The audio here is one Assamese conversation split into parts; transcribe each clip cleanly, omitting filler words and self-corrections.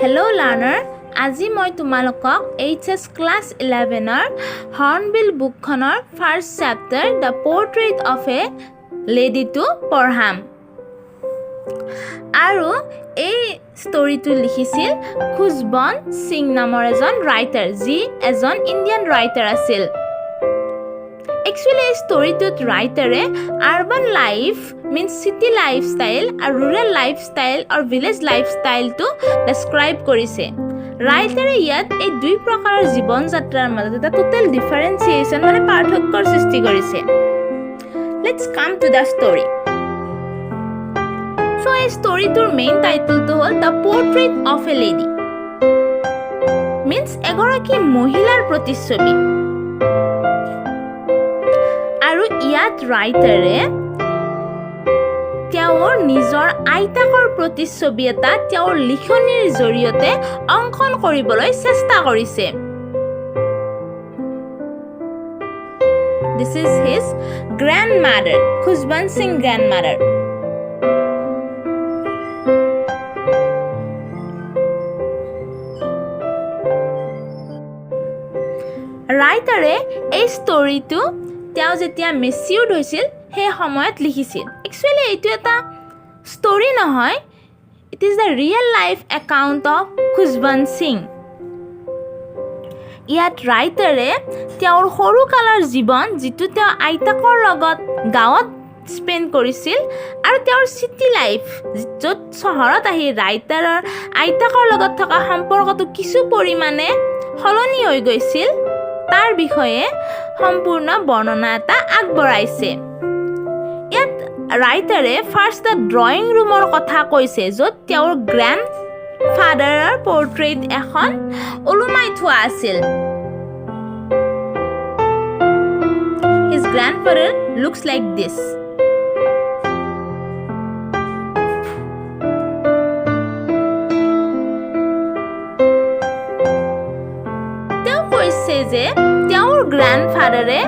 Hello learner, আজি মই তোমালোকক HS class 11ৰ Hornbill bookখনৰ first chapter The Portrait of a Lady to পঢ়াম। আৰু এই ষ্টৰীটো লিখিছিল খুশবন্ত সিং নামৰ এজন ৰাইটাৰ যি এজন ইণ্ডিয়ান ৰাইটাৰ আছিল। Actually, এই ষ্টৰীটোত ৰাইটাৰে urban life means city lifestyle আৰু rural lifestyle or village lifestyle to describe কৰিছে। ৰাইটাৰে ইয়াত এই দুই প্ৰকাৰৰ জীৱন যাত্ৰাৰ মাজত এটা টোটেল ডিফাৰেন্সিয়েচন মানে পাৰ্থক্যৰ সৃষ্টি কৰিছে। Let's come to the story. So, এই ষ্টৰীটোৰ মেইন টাইটেলটো হ'ল The Portrait of a Lady. Means এগৰাকী মহিলাৰ প্ৰতিচ্ছবি। আৰু ইয়াত ৰাইটাৰে তেওঁৰ নিজৰ আইতাকৰ প্ৰতিচ্ছবি এটা তেওঁৰ লিখনিৰ জৰিয়তে অংকন কৰিবলৈ চেষ্টা কৰিছে। This is his grandmother, Khushwant Singh grandmother. ৰাইটাৰে এই ষ্টৰীটো তেওঁ যেতিয়া মেচিউৰ্ড হৈছিল সেই সময়ত লিখিছিল। একচুৱেলি এইটো এটা ষ্টৰী নহয়, it is the real life account of Khushwant Singh. ইয়াত ৰাইটাৰে তেওঁৰ সৰুকালৰ জীৱন যিটো তেওঁ আইতাকৰ লগত গাঁৱত স্পেণ্ড কৰিছিল আৰু তেওঁৰ চিটি লাইফ য'ত চহৰত আহি ৰাইটাৰৰ আইতাকৰ লগত থকা সম্পৰ্কটো কিছু পৰিমাণে সলনি হৈ গৈছিল তাৰ বিষয়ে সম্পূৰ্ণ বৰ্ণনা এটা আগবঢ়াইছে। ইয়াত ৰাইটাৰে ফাৰ্ষ্ট দ্য ড্ৰয়িং ৰুমৰ কথা কৈছে য'ত তেওঁৰ গ্ৰেণ্ড ফাদাৰৰ পৰ্ট্ৰেইট এখন ওলোমাই থোৱা আছিল। His grandfather looks like this. যে তেওঁৰ গ্ৰেণ্ডফাদাৰে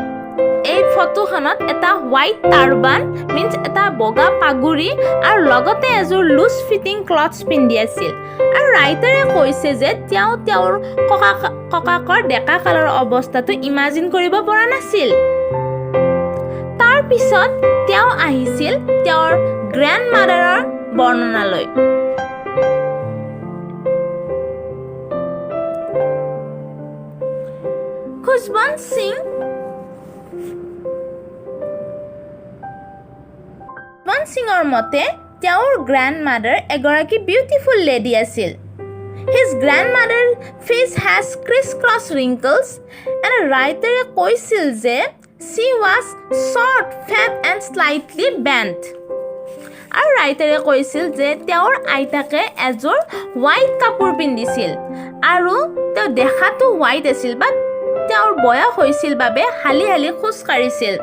এই ফটোখনত এটা হোৱাইট টাৰ্বান মিন্স এটা বগা পাগুৰি আৰু লগতে এযোৰ লুজ ফিটিং ক্লথছ পিন্ধি আছিল। আৰু ৰাইটাৰে কৈছে যে তেওঁ তেওঁৰ ককাকৰ ডেকা কালৰ অৱস্থাটো ইমাজিন কৰিব পৰা নাছিল। তাৰ পিছত তেওঁ আহিছিল তেওঁৰ গ্ৰেণ্ডমাদাৰৰ বৰ্ণনালৈ। খুশবন্ত সিঙৰ মতে তেওঁৰ গ্ৰেণ্ডমাদাৰ এগৰাকী বিউটিফুল লেডি আছিল। His grandmother's face has criss-cross wrinkles and ৰাইটাৰে কৈছিল যে she was short, fat and slightly bent. আৰু ৰাইটাৰে কৈছিল যে তেওঁৰ আইতাকে এযোৰ হোৱাইট কাপোৰ পিন্ধিছিল আৰু তেওঁ দেখাটো হোৱাইট আছিল বাট তেওঁৰ বয়স হৈছিল বাবে হালি হালি খোজ কাঢ়িছিল।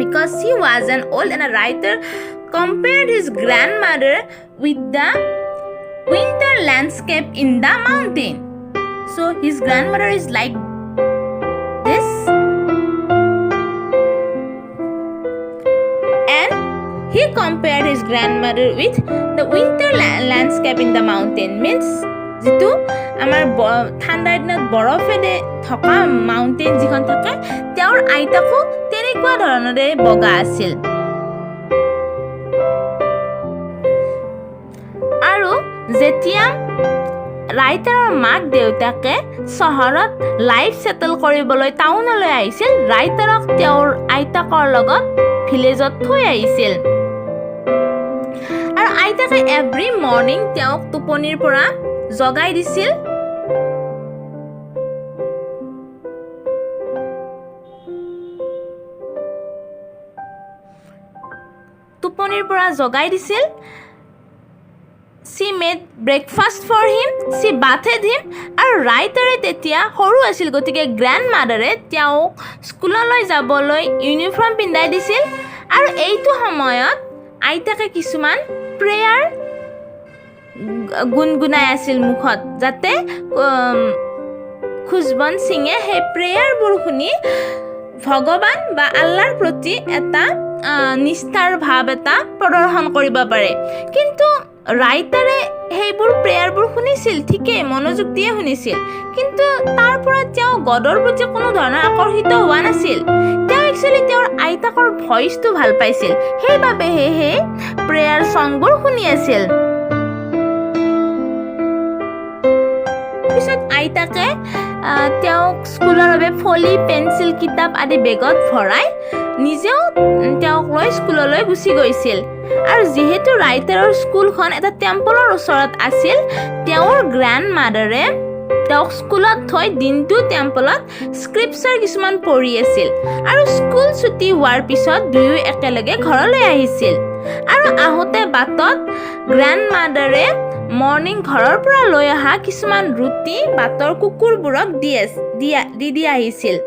Because she was an old and a writer compared his grandmother with the winter landscape in the mountain. So his grandmother is like this. And he compared his grandmother with the winter landscape in the mountain. Means যিটো আমাৰ ঠাণ্ডাৰ দিনত বৰফেৰে থকা মাউণ্টেইন যিখন থাকে তেওঁৰ আইতাকো তেনেকুৱা ধৰণৰে বগা আছিল। আৰু যেতিয়া ৰাইটাৰৰ মাক দেউতাকে চহৰত লাইফ ছেটেল কৰিবলৈ টাউনলৈ আহিছিল ৰাইটাৰক তেওঁৰ আইতাকৰ লগত ভিলেজত থৈ আহিছিল। আৰু আইতাকে এভৰি মৰ্ণিং তেওঁক টোপনিৰ পৰা জগাই দিছিল। She made breakfast for him, she bathed him, আৰু ৰাইটাৰে তেতিয়া সৰু আছিল গতিকে গ্ৰেণ্ডমাদাৰে তেওঁক স্কুললৈ যাবলৈ ইউনিফৰ্ম পিন্ধাই দিছিল। আৰু এইটো সময়ত আইতাকে কিছুমান প্ৰেয়াৰ গুণগুণাই আছিল মুখত যাতে খুশবন্ত সিঙে সেই প্ৰেয়াৰবোৰ শুনি ভগৱান বা আল্লাহৰ প্ৰতি এটা নিষ্ঠাৰ ভাৱ এটা প্ৰদৰ্শন কৰিব পাৰে। কিন্তু ৰাইটাৰে সেইবোৰ প্ৰেয়াৰবোৰ কথাবোৰ শুনিছিল, ঠিকেই মনোযোগ দিয়ে শুনিছিল, কিন্তু তাৰ পৰা তেওঁ গডৰ প্ৰতি কোনো ধৰণৰ আকৰ্ষিত হোৱা নাছিল। তেওঁ একচুৱেলি তেওঁৰ আইতাকৰ ভইচটো ভাল পাইছিল, সেইবাবে সেই প্ৰেয়াৰ সংবোৰ শুনি আছিল। পিছত আইতাকে তেওঁক স্কুলৰ বাবে ফলি, পেঞ্চিল, কিতাপ আদি বেগত ভৰাই নিজেও তেওঁক লৈ স্কুললৈ গুচি গৈছিল। আৰু যিহেতু ৰাইটাৰৰ স্কুলখন এটা টেম্পলৰ ওচৰত আছিল, তেওঁৰ গ্ৰেণ্ড মাদাৰে তেওঁক স্কুলত থৈ দিনটো টেম্পলত স্ক্ৰিপচাৰ কিছুমান পঢ়ি আছিল। আৰু স্কুল ছুটি হোৱাৰ পিছত দুয়ো একেলগে ঘৰলৈ আহিছিল। আৰু আহোঁতে বাটত গ্ৰেণ্ড মাদাৰে মৰ্ণিং ঘৰৰ পৰা লৈ অহা কিছুমান ৰুটি বাটৰ কুকুৰবোৰক দি আহিছিল।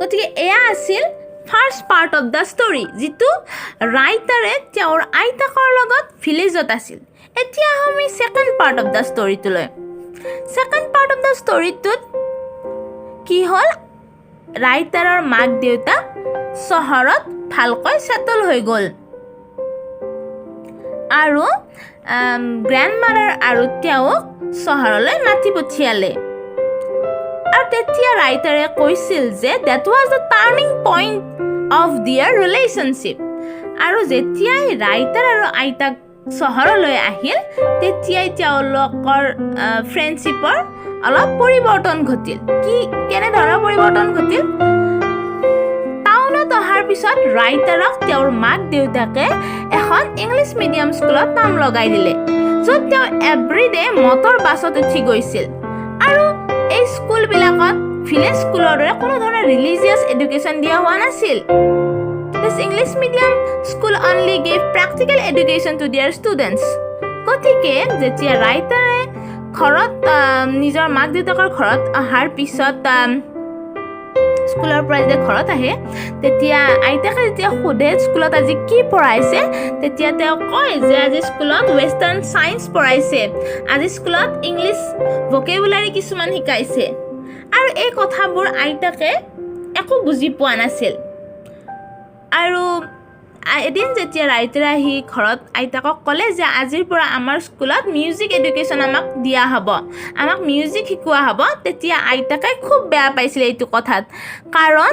গতিকে এয়া আছিল first part of the story, যিটো ৰাইটাৰে তেওঁৰ আইতাকৰ লগত ভিলেজত আছিল। এতিয়া আমি ছেকেণ্ড পাৰ্ট অফ দ্য ষ্টৰীটোলৈ। ছেকেণ্ড পাৰ্ট অফ দ্য ষ্টৰীটোত কি হ'ল, ৰাইটাৰৰ মাক দেউতাক চহৰত ভালকৈ ছেটল হৈ গ'ল আৰু গ্ৰেণ্ড মাদাৰ আৰু তেওঁক চহৰলৈ মাতি পঠিয়ালে। আৰু তেতিয়া ৰাইটাৰে কৈছিল যে that was the turning point of দিয়াৰ ৰিলেশ্যনশ্বিপ। আৰু যেতিয়াই ৰাইটাৰ আৰু আইতাক চহৰলৈ আহিল, তেতিয়াই তেওঁলোকৰ ফ্ৰেণ্ডশ্বিপৰ অলপ পৰিৱৰ্তন ঘটিল। কেনেধৰণৰ পৰিৱৰ্তন ঘটিল? টাউনত অহাৰ পিছত ৰাইটাৰক তেওঁৰ মাক দেউতাকে এখন ইংলিছ মিডিয়াম স্কুলত নাম লগাই দিলে, য'ত তেওঁ এভৰিডে মটৰ বাছত উঠি গৈছিল। আৰু এই স্কুলবিলাকত ভিলেজ স্কুলৰ দৰে কোনো ধৰণৰ ৰিলিজিয়াছ এডুকেশ্যন দিয়া হোৱা নাছিল। This English medium school only gave practical education to their students. গতিকে যেতিয়া ৰাইটাৰে ঘৰত নিজৰ মাক দেউতাকৰ ঘৰত অহাৰ পিছত স্কুলৰ পৰা যেতিয়া ঘৰত আহে, তেতিয়া আইতাকে যেতিয়া সোধে স্কুলত আজি কি পঢ়াইছে, তেতিয়া তেওঁ কয় যে আজি স্কুলত ৱেষ্টাৰ্ণ ছায়েন্স পঢ়াইছে, আজি স্কুলত ইংলিছ ভকেবুলাৰী কিছুমান শিকাইছে। আৰু এই কথাবোৰ আইতাকে একো বুজি পোৱা নাছিল। আৰু এদিন যেতিয়া ৰাইটাৰে আহি ঘৰত আইতাকক ক'লে যে আজিৰ পৰা আমাৰ স্কুলত মিউজিক এডুকেশ্যন আমাক দিয়া হ'ব, আমাক মিউজিক শিকোৱা হ'ব, তেতিয়া আইতাকে খুব বেয়া পাইছিল এইটো কথাত। কাৰণ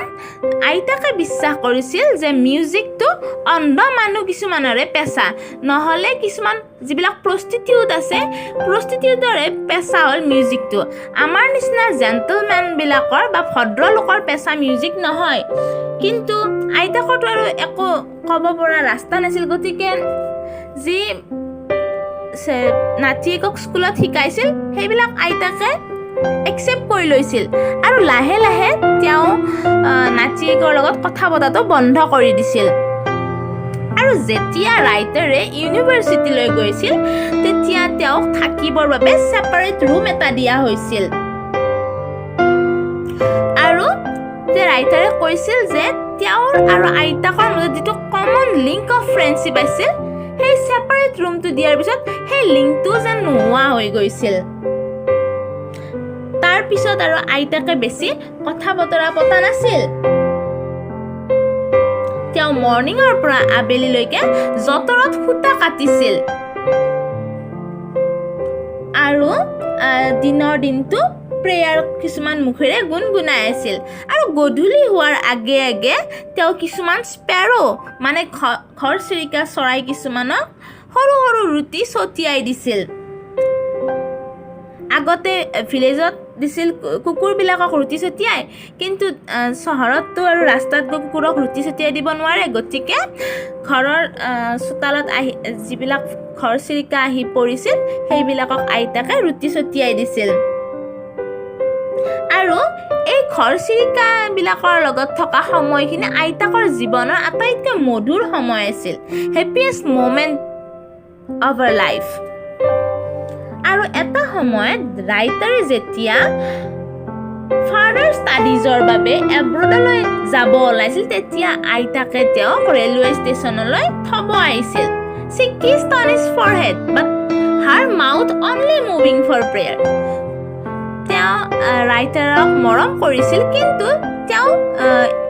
আইতাকে বিশ্বাস কৰিছিল যে মিউজিকটো অন্ধ মানুহ কিছুমানৰে পেচা, নহ'লে কিছুমান যিবিলাক প্ৰষ্টিটিউট আছে, প্ৰষ্টিটিউটৰে পেচা হ'ল মিউজিকটো। আমাৰ নিচিনা জেণ্টলমেনবিলাকৰ বা ভদ্ৰলোকৰ পেচা মিউজিক নহয়। কিন্তু আইতাকৰতো আৰু একো ক'ব পৰা ৰাস্তা নাছিল। গতিকে যি নাতিয়েকক স্কুলত শিকাইছিল সেইবিলাক আইতাকে একচেপ্ট কৰি লৈছিল। আৰু লাহে লাহে তেওঁ নাতিয়েকৰ লগত কথা পতাটো বন্ধ কৰি দিছিল। আৰু যেতিয়া ৰাইটাৰে ইউনিভাৰ্চিটিলৈ গৈছিল, তেতিয়া তেওঁক থাকিবৰ বাবে ছেপাৰেট ৰুম এটা দিয়া হৈছিল। আৰু ৰাইটাৰে কৈছিল যে তেওঁৰ আৰু আইতাকৰ মাজত যিটো কমন লিংক অফ ফ্ৰেণ্ডশ্বিপ আছিল, সেই ছেপাৰেট ৰুমটো দিয়াৰ পিছত সেই লিংকটো যেন নোহোৱা হৈ গৈছিল। তাৰ পিছত আৰু আইতাকে বেছি কথা বতৰা পতা নাছিল। তেওঁ মৰ্ণিঙৰ পৰা আবেলিলৈকে যঁতৰত সূতা কাটিছিল আৰু দিনৰ দিনটো প্ৰেয়াৰ কিছুমান মুখেৰে গুণগুণাই আছিল। আৰু গধূলি হোৱাৰ আগে আগে তেওঁ কিছুমান স্পেৰো মানে ঘৰচিৰিকা চৰাই কিছুমানক সৰু সৰু ৰুটি ছটিয়াই দিছিল। আগতে ভিলেজত দিছিল কুকুৰবিলাকক ৰুটি ছটিয়াই, কিন্তু চহৰততো আৰু ৰাস্তাত গৈ কুকুৰক ৰুটি ছটিয়াই দিব নোৱাৰে। গতিকে ঘৰৰ চোতালত আহি যিবিলাক ঘৰচিৰিকা আহি পৰিছিল, সেইবিলাকক আইতাকে ৰুটি ছটিয়াই দিছিল। আৰু এই ঘৰচিৰিকাবিলাকৰ লগত থকা সময়খিনি আইতাকৰ জীৱনৰ আটাইতকৈ মধুৰ সময় আছিল, happiest moment of R life. আৰু এটা সময়ত ৰাইটাৰে যেতিয়া ফাৰ্ডাৰ ষ্টাডিজৰ বাবে এব্ৰডলৈ যাব ওলাইছিল, তেতিয়া আইতাকে তেওঁক ৰেলৱে ষ্টেচনলৈ থ'ব আহিছিল। She kissed on his forehead, but her mouth only moving for prayer. তেওঁ ৰাইটাৰক মৰম কৰিছিল, কিন্তু তেওঁ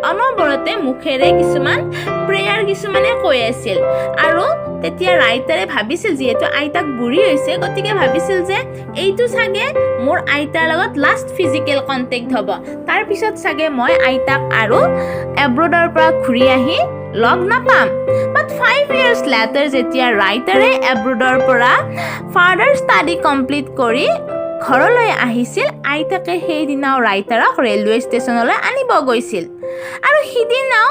অনবৰতে মুখেৰে কিছুমান প্ৰেয়াৰ কিছুমানে কৈ আছিল। আৰু তেতিয়া ৰাইটাৰে ভাবিছিল যিহেতু আইতাক বুঢ়ী হৈছে গতিকে ভাবিছিল যে এইটো চাগে মোৰ আইতাৰ লগত লাষ্ট ফিজিকেল কণ্টেক্ট হ'ব তাৰ পিছত চাগে মই আইতাক আৰু এব্ৰডৰ পৰা ঘূৰি আহি লগ নাপাম বাট 5 years later যেতিয়া ৰাইটাৰে এব্ৰডৰ পৰা ফাৰ্ডাৰ ষ্টাডি কমপ্লিট কৰি ঘৰলৈ আহিছিল আইতাকে সেইদিনাও ৰাইটাৰক ৰেলৱে ষ্টেচনলৈ আনিব গৈছিল আৰু সিদিনাও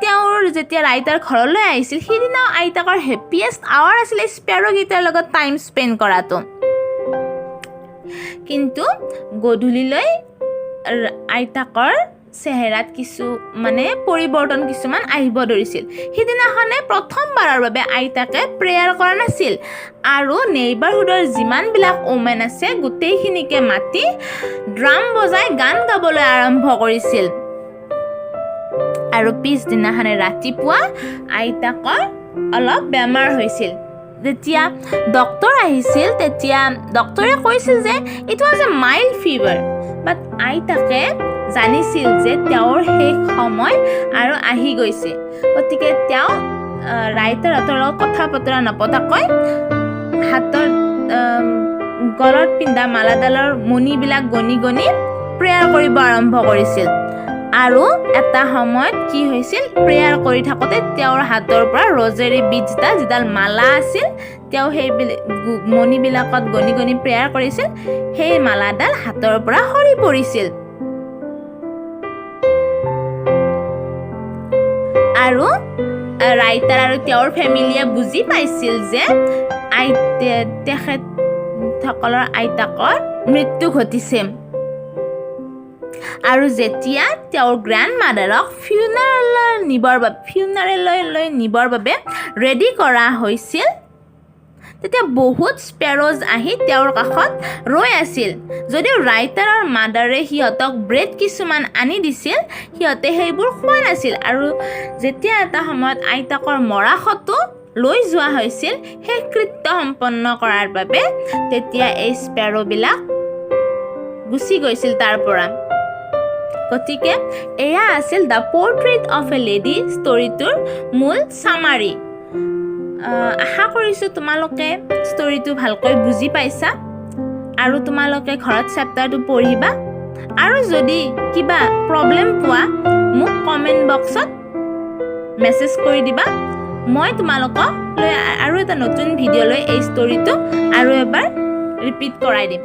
তেওঁৰ যেতিয়া ৰাইটাৰ ঘৰলৈ আহিছিল সিদিনাও আইতাকৰ হেপিয়েষ্ট আৱাৰ আছিলে স্পেৰ'কেইটাৰ লগত টাইম স্পেণ্ড কৰাটো কিন্তু গধূলিলৈ আইতাকৰ চেহেৰাত কিছু মানে পৰিৱৰ্তন কিছুমান আহিব ধৰিছিল সিদিনাখনে প্ৰথমবাৰৰ বাবে আইতাকে প্ৰেয়াৰ কৰা নাছিল আৰু নেইবাৰহুডৰ যিমানবিলাক ওমেন আছে গোটেইখিনিকে মাতি ড্ৰাম বজাই গান গাবলৈ আৰম্ভ কৰিছিল আৰু পিছদিনাখনে ৰাতিপুৱা আইতাকৰ অলপ বেমাৰ হৈছিল যেতিয়া ডক্টৰ আহিছিল তেতিয়া ডক্টৰে কৈছিল যে it was a mild fever but আইতাকে জানিছিল যে তেওঁৰ শেষ সময় আৰু আহি গৈছে গতিকে তেওঁ ৰাইটাৰহঁতৰ লগত কথা বতৰা নপতাকৈ হাতৰ গলত পিন্ধা মালাডালৰ মণিবিলাক গণি গণি প্ৰেয়াৰ কৰিব আৰম্ভ কৰিছিল আৰু এটা সময়ত কি হৈছিল প্ৰেয়াৰ কৰি থাকোঁতে তেওঁৰ হাতৰ পৰা ৰজেৰী বিডছডাল যিডাল মালা আছিল তেওঁ সেই মণিবিলাকত গণি গণি প্ৰেয়াৰ কৰিছিল সেই মালাডাল হাতৰ পৰা সৰি পৰিছিল আৰু ৰাইটাৰ আৰু তেওঁৰ ফেমিলিয়ে বুজি পাইছিল যে তেখেতসকলৰ আইতাকৰ মৃত্যু ঘটিছে আৰু যেতিয়া তেওঁৰ গ্ৰেণ্ডমাডাৰক ফিউনাৰেললৈ নিবৰ বাবে ৰেডি কৰা হৈছিল তেতিয়া বহুত স্পেৰ'জ আহি তেওঁৰ কাষত ৰৈ আছিল যদিও ৰাইটাৰৰ মাদাৰে সিহঁতক ব্ৰেড কিছুমান আনি দিছিল সিহঁতে সেইবোৰ খোৱা নাছিল আৰু যেতিয়া এটা সময়ত আইতাকৰ মৰাশতো লৈ যোৱা হৈছিল সেই কৃত্য সম্পন্ন কৰাৰ বাবে তেতিয়া এই স্পেৰ'বিলাক গুচি গৈছিল তাৰ পৰা গতিকে এয়া আছিল the portrait of a lady ষ্টৰিটোৰ মূল চামাৰী আশা কৰিছোঁ তোমালোকে ষ্টৰিটো ভালকৈ বুজি পাইছা আৰু তোমালোকে ঘৰত চেপ্টাৰটো পঢ়িবা আৰু যদি কিবা প্ৰব্লেম পোৱা মোক কমেণ্ট বক্সত মেছেজ কৰি দিবা মই তোমালোকক লৈ আৰু এটা নতুন ভিডিঅ' লৈ এই ষ্টৰিটো আৰু এবাৰ ৰিপিট কৰাই দিম